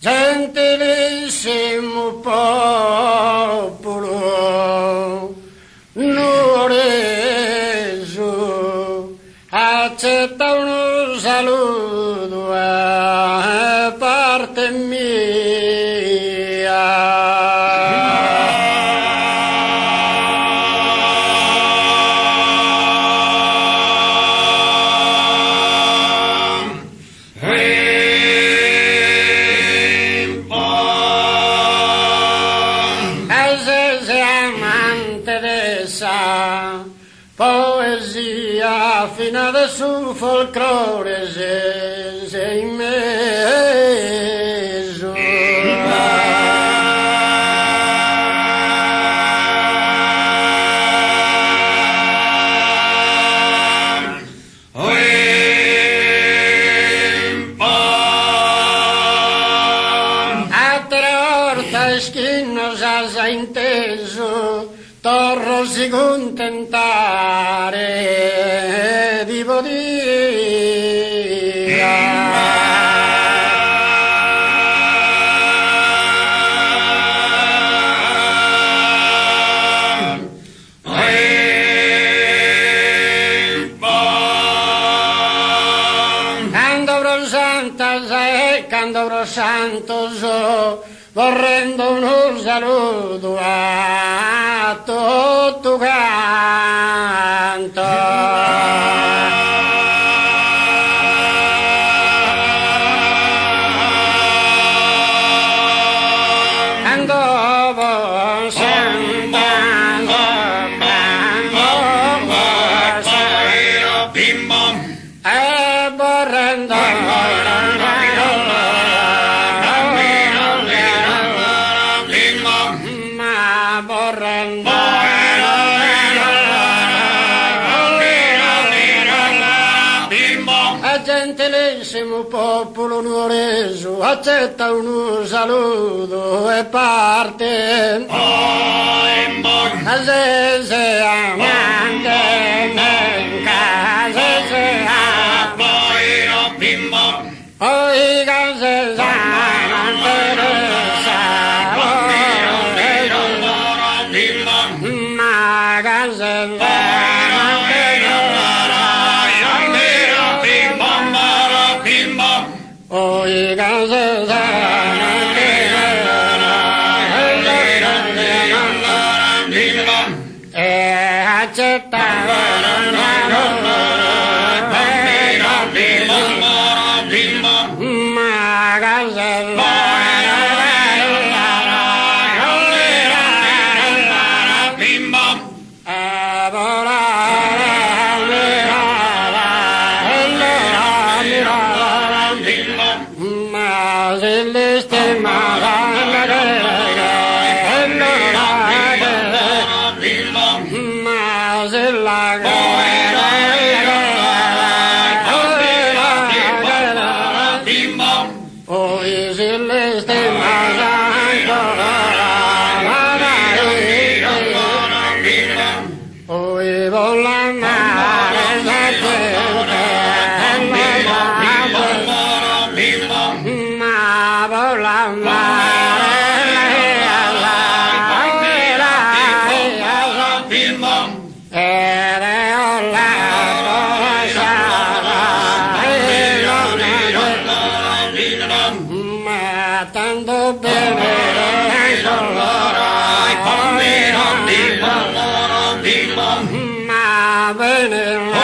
gentilissimo popolo nuoreso, accetta un saluto a parte mia. Poesia fino adesso folklore sei immeso. A tre orta schino già inteso torro si contentare di Candoro Santo vorrendo un saluto a tutto canto. Gentilissimo popolo nuoreso, accetta un saluto e parte. Se amante nel caso se poi case amante ma case oi case e accettavano ma case matando bene ma bene